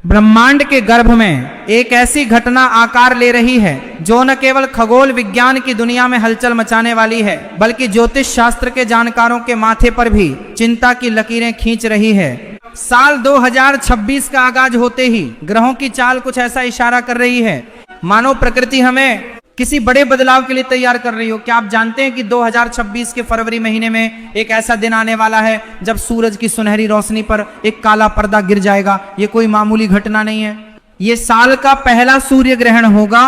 ब्रह्मांड के गर्भ में एक ऐसी घटना आकार ले रही है जो न केवल खगोल विज्ञान की दुनिया में हलचल मचाने वाली है, बल्कि ज्योतिष शास्त्र के जानकारों के माथे पर भी चिंता की लकीरें खींच रही है। साल 2026 का आगाज होते ही ग्रहों की चाल कुछ ऐसा इशारा कर रही है मानो प्रकृति हमें किसी बड़े बदलाव के लिए तैयार कर रही हो। क्या आप जानते हैं कि 2026 के फरवरी महीने में एक ऐसा दिन आने वाला है जब सूरज की सुनहरी रोशनी पर एक काला पर्दा गिर जाएगा। ये कोई मामूली घटना नहीं है, ये साल का पहला सूर्य ग्रहण होगा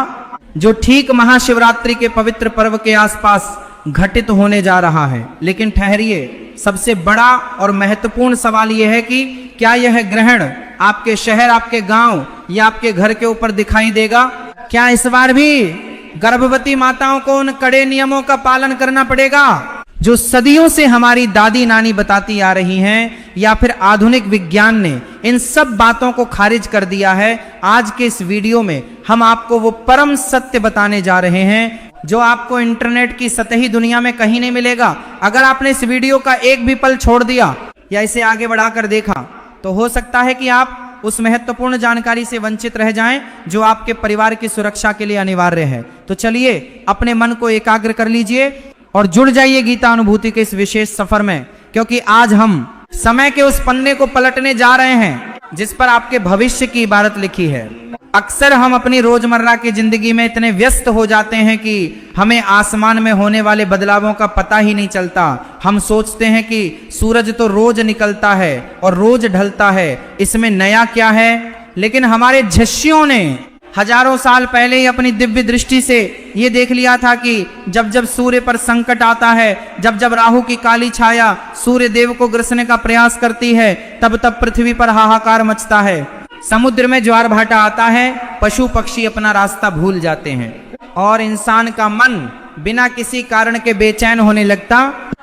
जो ठीक महाशिवरात्रि के पवित्र पर्व के आसपास घटित होने जा रहा है। लेकिन ठहरिए, सबसे बड़ा और महत्वपूर्ण सवाल यह है कि क्या यह ग्रहण आपके शहर, आपके गांव या आपके घर के ऊपर दिखाई देगा? क्या इस बार भी गर्भवती माताओं को उन कड़े नियमों का पालन करना पड़ेगा जो सदियों से हमारी दादी नानी बताती आ रही हैं, या फिर आधुनिक विज्ञान ने इन सब बातों को खारिज कर दिया है? आज के इस वीडियो में हम आपको वो परम सत्य बताने जा रहे हैं जो आपको इंटरनेट की सतही दुनिया में कहीं नहीं मिलेगा। अगर आपने इस वीडियो का एक भी पल छोड़ दिया या इसे आगे बढ़ाकर देखा तो हो सकता है कि आप उस महत्वपूर्ण जानकारी से वंचित रह जाएं जो आपके परिवार की सुरक्षा के लिए अनिवार्य है। तो चलिए अपने मन को एकाग्र कर लीजिए और जुड़ जाइए गीता अनुभूति के इस विशेष सफर में, क्योंकि आज हम समय के उस पन्ने को पलटने जा रहे हैं जिस पर आपके भविष्य की इबारत लिखी है। अक्सर हम अपनी रोजमर्रा की जिंदगी में इतने व्यस्त हो जाते हैं कि हमें आसमान में होने वाले बदलावों का पता ही नहीं चलता। हम सोचते हैं कि सूरज तो रोज निकलता है और रोज ढलता है, इसमें नया क्या है? लेकिन हमारे झष्यों ने हजारों साल पहले ही अपनी दिव्य दृष्टि से ये देख लिया था कि जब जब सूर्य पर संकट आता है, जब जब राहु की काली छाया सूर्य देव को ग्रसने का प्रयास करती है, तब तब पृथ्वी पर हाहाकार मचता है। समुद्र में ज्वार भाटा आता है, पशु पक्षी अपना रास्ता भूल जाते हैं और इंसान का मन बिना किसी कारण के बेचैन होने लगता।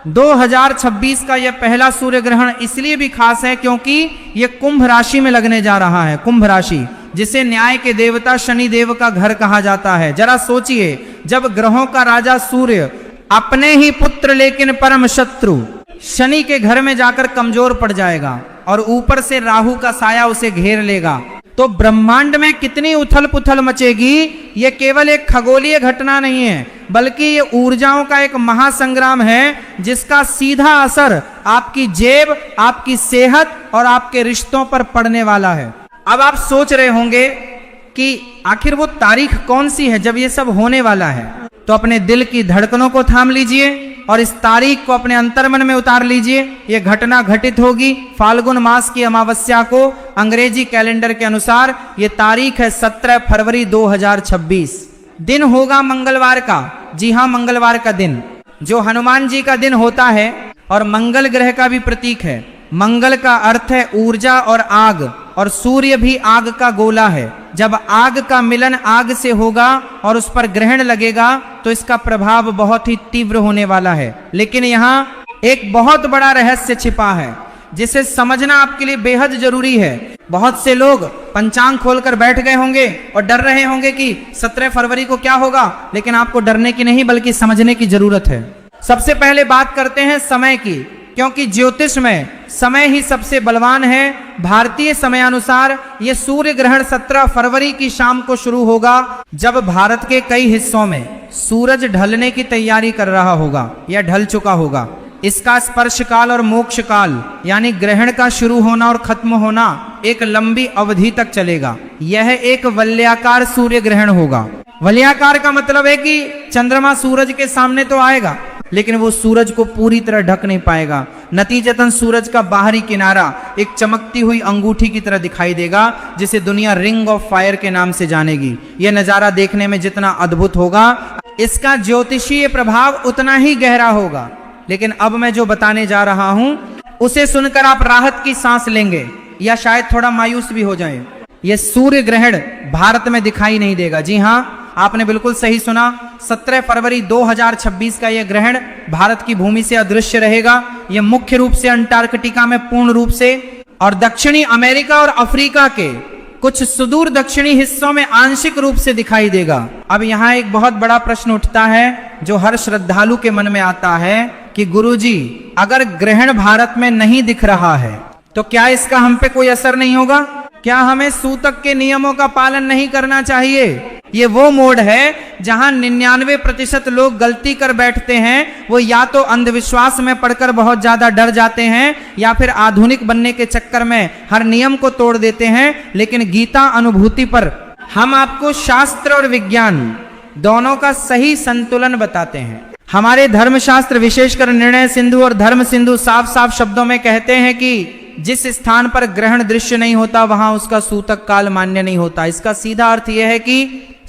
2026 का यह पहला सूर्य ग्रहण इसलिए भी खास है क्योंकि यह कुंभ राशि में लगने जा रहा है। कुंभ राशि, जिसे न्याय के देवता शनि देव का घर कहा जाता है। जरा सोचिए, जब ग्रहों का राजा सूर्य अपने ही पुत्र लेकिन परम शत्रु शनि के घर में जाकर कमजोर पड़ जाएगा और ऊपर से राहु का साया उसे घेर लेगा, तो ब्रह्मांड में कितनी उथल पुथल मचेगी। यह केवल एक खगोलीय घटना नहीं है, बल्कि ये ऊर्जाओं का एक महासंग्राम है जिसका सीधा असर आपकी जेब, आपकी सेहत और आपके रिश्तों पर पड़ने वाला है। अब आप सोच रहे होंगे कि आखिर वो तारीख कौन सी है जब ये सब होने वाला है, तो अपने दिल की धड़कनों को थाम लीजिए और इस तारीख को अपने अंतर्मन में उतार लीजिए। ये घटना घटित होगी फाल्गुन मास की अमावस्या को। अंग्रेजी कैलेंडर के अनुसार ये तारीख है 17 फरवरी 2026। दिन होगा मंगलवार का। जी हाँ, मंगलवार का दिन जो हनुमान जी का दिन होता है और मंगल ग्रह का भी प्रतीक है। मंगल का अर्थ है ऊर्जा और आग, और सूर्य भी आग का गोला है। जब आग का मिलन आग से होगा और उस पर ग्रहण लगेगा तो इसका प्रभाव बहुत ही तीव्र होने वाला है। लेकिन यहाँ एक बहुत बड़ा रहस्य छिपा है जिसे समझना आपके लिए बेहद जरूरी है। बहुत से लोग पंचांग खोलकर बैठ गए होंगे और डर रहे होंगे कि 17 फरवरी को क्या होगा, लेकिन आपको डरने की नहीं बल्कि समझने की जरूरत है। सबसे पहले बात करते हैं समय की, क्योंकि ज्योतिष में समय ही सबसे बलवान है। भारतीय समयानुसार यह सूर्य ग्रहण 17 फरवरी की शाम को शुरू होगा, जब भारत के कई हिस्सों में सूरज ढलने की तैयारी कर रहा होगा या ढल चुका होगा। इसका स्पर्श काल और मोक्ष काल यानी ग्रहण का शुरू होना और खत्म होना एक लंबी अवधि तक चलेगा। यह एक वलयाकार सूर्य ग्रहण होगा। वलयाकार का मतलब है कि चंद्रमा सूरज के सामने तो आएगा लेकिन वो सूरज को पूरी तरह ढक नहीं पाएगा। नतीजतन सूरज का बाहरी किनारा एक चमकती हुई अंगूठी की तरह दिखाई देगा जिसे दुनिया रिंग ऑफ फायर के नाम से जानेगी। यह नजारा देखने में जितना अद्भुत होगा, इसका ज्योतिषीय प्रभाव उतना ही गहरा होगा। लेकिन अब मैं जो बताने जा रहा हूं उसे सुनकर आप राहत की सांस लेंगे या शायद थोड़ा मायूस भी हो जाएं। यह सूर्य ग्रहण भारत में दिखाई नहीं देगा। जी हाँ, आपने बिल्कुल सही सुना। 17 फरवरी 2026 का यह ग्रहण भारत की भूमि से अदृश्य रहेगा। यह मुख्य रूप से अंटार्कटिका में पूर्ण रूप से और दक्षिणी अमेरिका और अफ्रीका के कुछ सुदूर दक्षिणी हिस्सों में आंशिक रूप से दिखाई देगा। अब यहाँ एक बहुत बड़ा प्रश्न उठता है जो हर श्रद्धालु के मन में आता है कि गुरुजी, अगर ग्रहण भारत में नहीं दिख रहा है तो क्या इसका हम पे कोई असर नहीं होगा? क्या हमें सूतक के नियमों का पालन नहीं करना चाहिए? ये वो मोड़ है जहां 99% लोग गलती कर बैठते हैं। वो या तो अंधविश्वास में पड़कर बहुत ज्यादा डर जाते हैं या फिर आधुनिक बनने के चक्कर में हर नियम को तोड़ देते हैं। लेकिन गीता अनुभूति पर हम आपको शास्त्र और विज्ञान दोनों का सही संतुलन बताते हैं। हमारे धर्मशास्त्र विशेषकर निर्णय सिंधु और धर्म सिंधु साफ साफ शब्दों में कहते हैं कि जिस स्थान पर ग्रहण दृश्य नहीं होता वहां उसका सूतक काल मान्य नहीं होता। इसका सीधा अर्थ यह है कि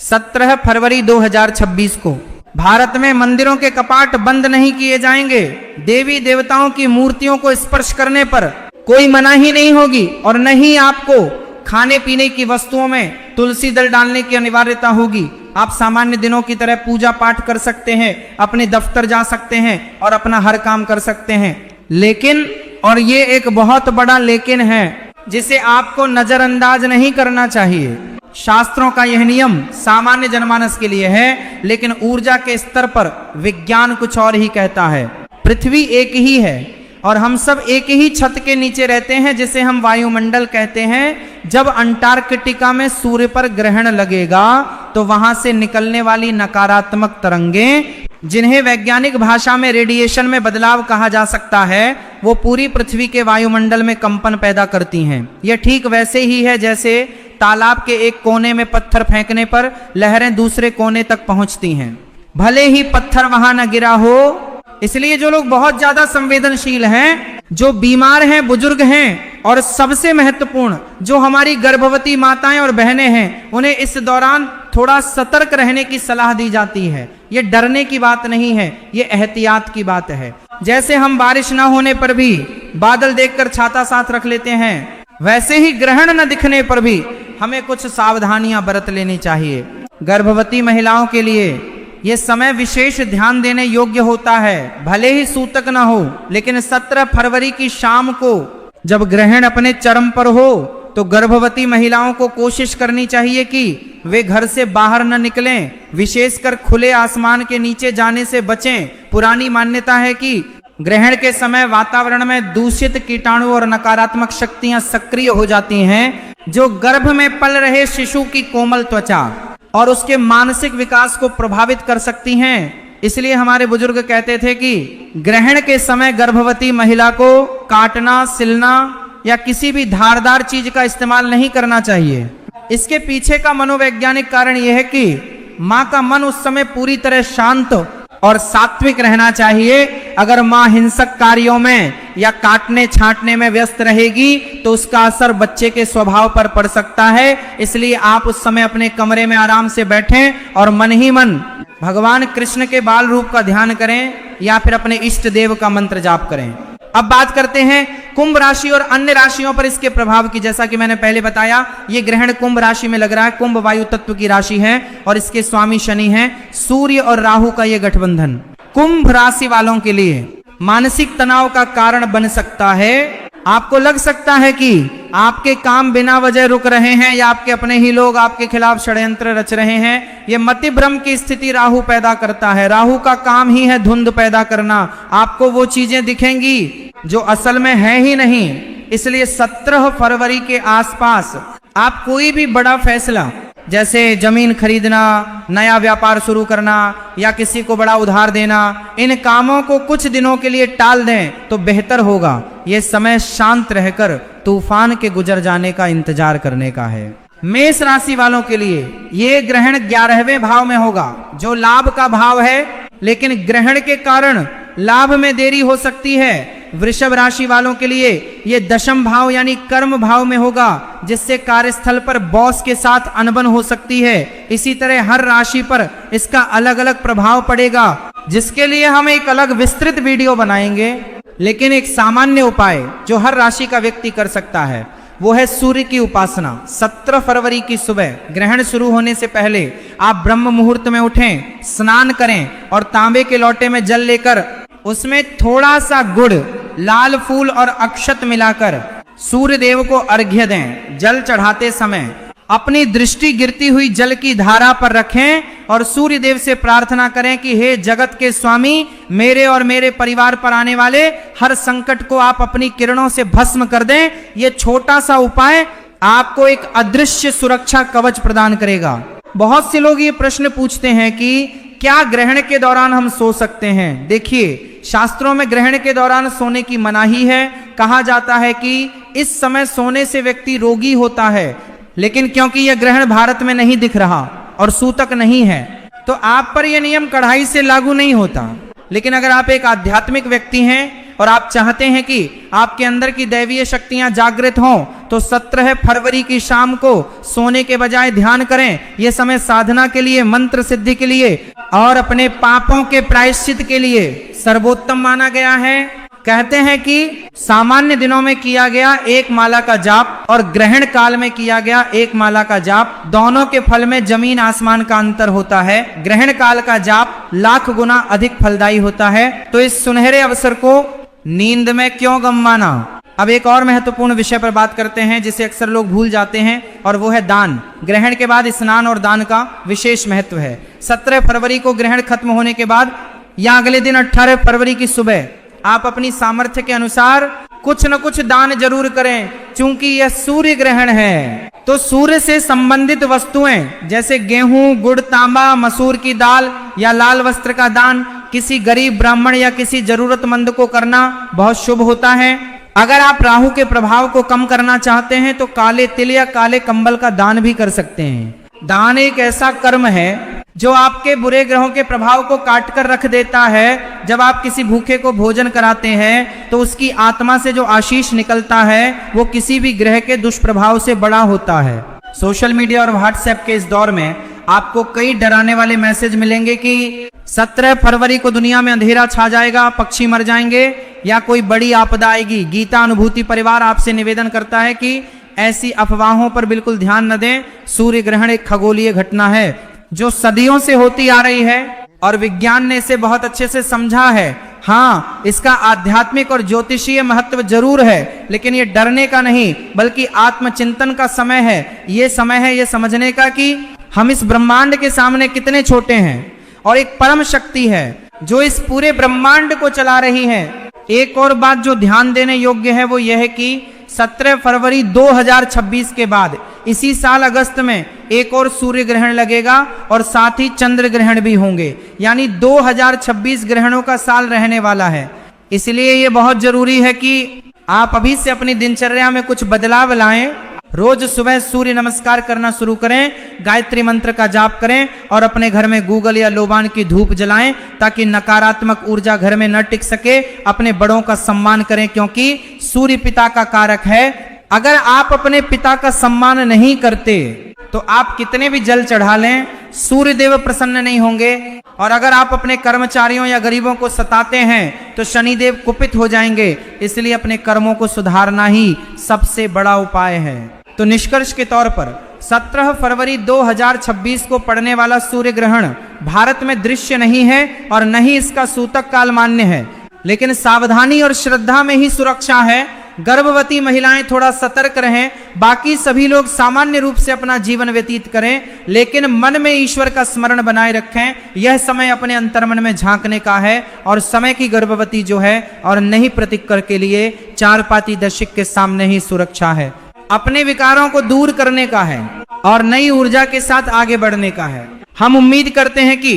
17 फरवरी 2026 को भारत में मंदिरों के कपाट बंद नहीं किए जाएंगे। देवी देवताओं की मूर्तियों को स्पर्श करने पर कोई मनाही नहीं होगी और न ही आपको खाने पीने की वस्तुओं में तुलसी दल डालने की अनिवार्यता होगी। आप सामान्य दिनों की तरह पूजा पाठ कर सकते हैं, अपने दफ्तर जा सकते हैं और अपना हर काम कर सकते हैं। लेकिन, और ये एक बहुत बड़ा लेकिन है जिसे आपको नजरअंदाज नहीं करना चाहिए। शास्त्रों का यह नियम सामान्य जनमानस के लिए है, लेकिन ऊर्जा के स्तर पर विज्ञान कुछ और ही कहता है। पृथ्वी एक ही है और हम सब एक ही छत के नीचे रहते हैं जिसे हम वायुमंडल कहते हैं। जब अंटार्कटिका में सूर्य पर ग्रहण लगेगा तो वहां से निकलने वाली नकारात्मक तरंगें, जिन्हें वैज्ञानिक भाषा में रेडिएशन में बदलाव कहा जा सकता है, वो पूरी पृथ्वी के वायुमंडल में कंपन पैदा करती हैं। यह ठीक वैसे ही है जैसे तालाब के एक कोने में पत्थर फेंकने पर लहरें दूसरे कोने तक पहुंचती हैं, भले ही पत्थर वहां न गिरा हो। इसलिए जो लोग बहुत ज्यादा संवेदनशील हैं, जो बीमार हैं, बुजुर्ग हैं और सबसे महत्वपूर्ण जो हमारी गर्भवती माताएं और बहनें हैं, उन्हें इस दौरान थोड़ा सतर्क रहने की सलाह दी जाती है। ये डरने की बात नहीं है, ये एहतियात की बात है। जैसे हम बारिश ना होने पर भी बादल देखकर छाता साथ रख लेते हैं, वैसे ही ग्रहण न दिखने पर भी हमें कुछ सावधानियां बरत लेनी चाहिए। गर्भवती महिलाओं के लिए ये समय विशेष ध्यान देने योग्य होता है। भले ही सूतक ना हो, लेकिन 17 फरवरी की शाम को जब ग्रहण अपने चरम पर हो तो गर्भवती महिलाओं को कोशिश करनी चाहिए कि वे घर से बाहर न निकलें, विशेषकर खुले आसमान के नीचे जाने से बचें। पुरानी मान्यता है कि ग्रहण के समय वातावरण में दूषित कीटाणु और नकारात्मक शक्तियां सक्रिय हो जाती हैं, जो गर्भ में पल रहे शिशु की कोमल त्वचा और उसके मानसिक विकास को प्रभावित कर सकती हैं। इसलिए हमारे बुजुर्ग कहते थे कि ग्रहण के समय गर्भवती महिला को काटना, सिलना या किसी भी धारदार चीज का इस्तेमाल नहीं करना चाहिए। इसके पीछे का मनोवैज्ञानिक कारण यह है कि माँ का मन उस समय पूरी तरह शांत और सात्विक रहना चाहिए। अगर माँ हिंसक कार्यों में या काटने छांटने में व्यस्त रहेगी तो उसका असर बच्चे के स्वभाव पर पड़ सकता है। इसलिए आप उस समय अपने कमरे में आराम से बैठें और मन ही मन भगवान कृष्ण के बाल रूप का ध्यान करें या फिर अपने इष्ट देव का मंत्र जाप करें। अब बात करते हैं कुंभ राशि और अन्य राशियों पर इसके प्रभाव की। जैसा कि मैंने पहले बताया, ये ग्रहण कुंभ राशि में लग रहा है। कुंभ वायु तत्व की राशि है और इसके स्वामी शनि हैं। सूर्य और राहु का ये गठबंधन कुंभ राशि वालों के लिए मानसिक तनाव का कारण बन सकता है। आपको लग सकता है कि आपके काम बिना वजह रुक रहे हैं या आपके अपने ही लोग आपके खिलाफ षड्यंत्र रच रहे हैं। यह मतिभ्रम की स्थिति राहु पैदा करता है। राहु का काम ही है धुंध पैदा करना। आपको वो चीजें दिखेंगी जो असल में है ही नहीं। इसलिए 17 फरवरी के आसपास आप कोई भी बड़ा फैसला, जैसे जमीन खरीदना, नया व्यापार शुरू करना या किसी को बड़ा उधार देना, इन कामों को कुछ दिनों के लिए टाल दें तो बेहतर होगा। यह समय शांत रहकर तूफान के गुजर जाने का इंतजार करने का है। मेष राशि वालों के लिए ये ग्रहण 11वें भाव में होगा, जो लाभ का भाव है, लेकिन ग्रहण के कारण लाभ में देरी हो सकती है। वृषभ राशि वालों के लिए यह 10म भाव यानी कर्म भाव में होगा, जिससे कार्यस्थल पर बॉस के साथ अनबन हो सकती है। इसी तरह हर राशि पर इसका अलग अलग प्रभाव पड़ेगा, जिसके लिए हम एक अलग विस्तृत वीडियो बनाएंगे। लेकिन एक सामान्य उपाय जो हर राशि का व्यक्ति कर सकता है वो है सूर्य की उपासना। 17 फरवरी की सुबह ग्रहण शुरू होने से पहले आप ब्रह्म मुहूर्त में उठें, स्नान करें और तांबे के लोटे में जल लेकर उसमें थोड़ा सा गुड़, लाल फूल और अक्षत मिलाकर सूर्य देव को अर्घ्य दें। जल चढ़ाते समय अपनी दृष्टि गिरती हुई जल की धारा पर रखें और सूर्य देव से प्रार्थना करें कि हे जगत के स्वामी, मेरे और मेरे परिवार पर आने वाले हर संकट को आप अपनी किरणों से भस्म कर दें। ये छोटा सा उपाय आपको एक अदृश्य सुरक्षा कवच प्रदान करेगा। बहुत से लोग ये प्रश्न पूछते हैं कि क्या ग्रहण के दौरान हम सो सकते हैं? देखिए, शास्त्रों में ग्रहण के दौरान सोने की मनाही है। कहा जाता है कि इस समय सोने से व्यक्ति रोगी होता है, लेकिन क्योंकि यह ग्रहण भारत में नहीं दिख रहा और सूतक नहीं है, तो आप पर यह नियम कड़ाई से लागू नहीं होता। लेकिन अगर आप एक आध्यात्मिक व्यक्ति हैं और आप चाहते हैं कि आपके अंदर की दैवीय शक्तियां जागृत हों, तो 17 फरवरी की शाम को सोने के बजाय ध्यान करें। यह समय साधना के लिए, मंत्र सिद्धि के लिए और अपने पापों के प्रायश्चित के लिए सर्वोत्तम माना गया है। कहते हैं कि सामान्य दिनों में किया गया 1 माला का जाप और ग्रहण काल में किया गया 1 माला का जाप, दोनों के फल में जमीन आसमान का अंतर होता है। ग्रहण काल का जाप लाख गुना अधिक फलदायी होता है। तो इस सुनहरे अवसर को नींद में क्यों गंवाना। अब एक और महत्वपूर्ण विषय पर बात करते हैं जिसे अक्सर लोग भूल जाते हैं, और वो है दान। ग्रहण के बाद स्नान और दान का विशेष महत्व है। 17 फरवरी को ग्रहण खत्म होने के बाद या अगले दिन 18 फरवरी की सुबह आप अपनी सामर्थ्य के अनुसार कुछ न कुछ दान जरूर करें। चूंकि यह सूर्य ग्रहण है, तो सूर्य से संबंधित वस्तुएं जैसे गेहूं, गुड़, तांबा, मसूर की दाल या लाल वस्त्र का दान किसी गरीब ब्राह्मण या किसी जरूरतमंद को करना बहुत शुभ होता है। अगर आप राहु के प्रभाव को कम करना चाहते हैं तो काले तिल या काले कंबल का दान भी कर सकते हैं। दान एक ऐसा कर्म है जो आपके बुरे ग्रहों के प्रभाव को काट कर रख देता है। जब आप किसी भूखे को भोजन कराते हैं तो उसकी आत्मा से जो आशीष निकलता है वो किसी भी ग्रह के दुष्प्रभाव से बड़ा होता है। सोशल मीडिया और व्हाट्सएप के इस दौर में आपको कई डराने वाले मैसेज मिलेंगे कि 17 फरवरी को दुनिया में अंधेरा छा जाएगा, पक्षी मर जाएंगे या कोई बड़ी आपदा आएगी। गीता अनुभूति परिवार आपसे निवेदन करता है कि ऐसी अफवाहों पर बिल्कुल ध्यान न दें। सूर्य ग्रहण एक खगोलीय घटना है जो सदियों से होती आ रही है और विज्ञान ने इसे बहुत अच्छे से समझा है। हाँ, इसका आध्यात्मिक और ज्योतिषीय महत्व जरूर है, लेकिन ये डरने का नहीं बल्कि आत्मचिंतन का समय है। ये समय है ये समझने का कि हम इस ब्रह्मांड के सामने कितने छोटे हैं और एक परम शक्ति है जो इस पूरे ब्रह्मांड को चला रही है। एक और बात जो ध्यान देने योग्य है वो यह है कि 17 फरवरी 2026 के बाद इसी साल अगस्त में एक और सूर्य ग्रहण लगेगा और साथ ही चंद्र ग्रहण भी होंगे, यानी 2026 ग्रहणों का साल रहने वाला है। इसलिए ये बहुत जरूरी है कि आप अभी से अपनी दिनचर्या में कुछ बदलाव लाएं। रोज सुबह सूर्य नमस्कार करना शुरू करें, गायत्री मंत्र का जाप करें और अपने घर में गूगल या लोबान की धूप जलाएं ताकि नकारात्मक ऊर्जा घर में न टिक सके। अपने बड़ों का सम्मान करें क्योंकि सूर्य पिता का कारक है। अगर आप अपने पिता का सम्मान नहीं करते तो आप कितने भी जल चढ़ा लें, सूर्य देव प्रसन्न नहीं होंगे। और अगर आप अपने कर्मचारियों या गरीबों को सताते हैं तो शनिदेव कुपित हो जाएंगे। इसलिए अपने कर्मों को सुधारना ही सबसे बड़ा उपाय है। तो निष्कर्ष के तौर पर 17 फरवरी 2026 को पड़ने वाला सूर्य ग्रहण भारत में दृश्य नहीं है और न ही इसका सूतक काल मान्य है, लेकिन सावधानी और श्रद्धा में ही सुरक्षा है। गर्भवती महिलाएं थोड़ा सतर्क रहें, बाकी सभी लोग सामान्य रूप से अपना जीवन व्यतीत करें, लेकिन मन में ईश्वर का स्मरण बनाए रखें। यह समय अपने अंतर्मन में झांकने का है और समय की गर्भवती जो है और नहीं प्रतिकर के लिए चारपाती दशिक के सामने ही सुरक्षा है। अपने विकारों को दूर करने का है और नई ऊर्जा के साथ आगे बढ़ने का है। हम उम्मीद करते हैं कि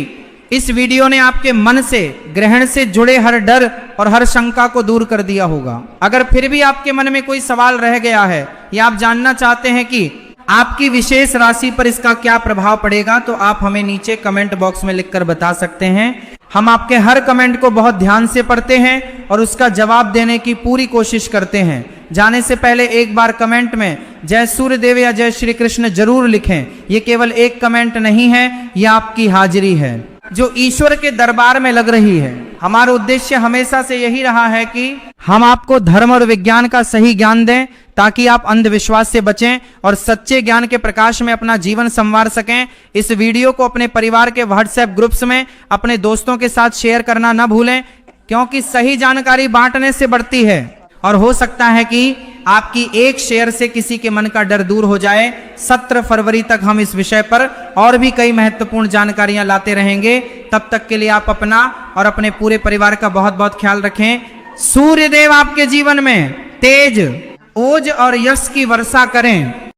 इस वीडियो ने आपके मन से ग्रहण से जुड़े हर डर और हर शंका को दूर कर दिया होगा। अगर फिर भी आपके मन में कोई सवाल रह गया है या आप जानना चाहते हैं कि आपकी विशेष राशि पर इसका क्या प्रभाव पड़ेगा, तो आप हमें नीचे कमेंट बॉक्स में लिखकर बता सकते हैं। हम आपके हर कमेंट को बहुत ध्यान से पढ़ते हैं और उसका जवाब देने की पूरी कोशिश करते हैं। जाने से पहले एक बार कमेंट में जय सूर्यदेव या जय श्री कृष्ण जरूर लिखें। ये केवल एक कमेंट नहीं है, यह आपकी हाजिरी है जो ईश्वर के दरबार में लग रही है। हमारा उद्देश्य हमेशा से यही रहा है कि हम आपको धर्म और विज्ञान का सही ज्ञान दें ताकि आप अंधविश्वास से बचें और सच्चे ज्ञान के प्रकाश में अपना जीवन संवार सकें। इस वीडियो को अपने परिवार के व्हाट्सएप ग्रुप्स में अपने दोस्तों के साथ शेयर करना न भूलें, क्योंकि सही जानकारी बांटने से बढ़ती है और हो सकता है कि आपकी एक शेयर से किसी के मन का डर दूर हो जाए। 17 फरवरी तक हम इस विषय पर और भी कई महत्वपूर्ण जानकारियां लाते रहेंगे। तब तक के लिए आप अपना और अपने पूरे परिवार का बहुत बहुत ख्याल रखें। सूर्यदेव आपके जीवन में तेज, ओज और यश की वर्षा करें।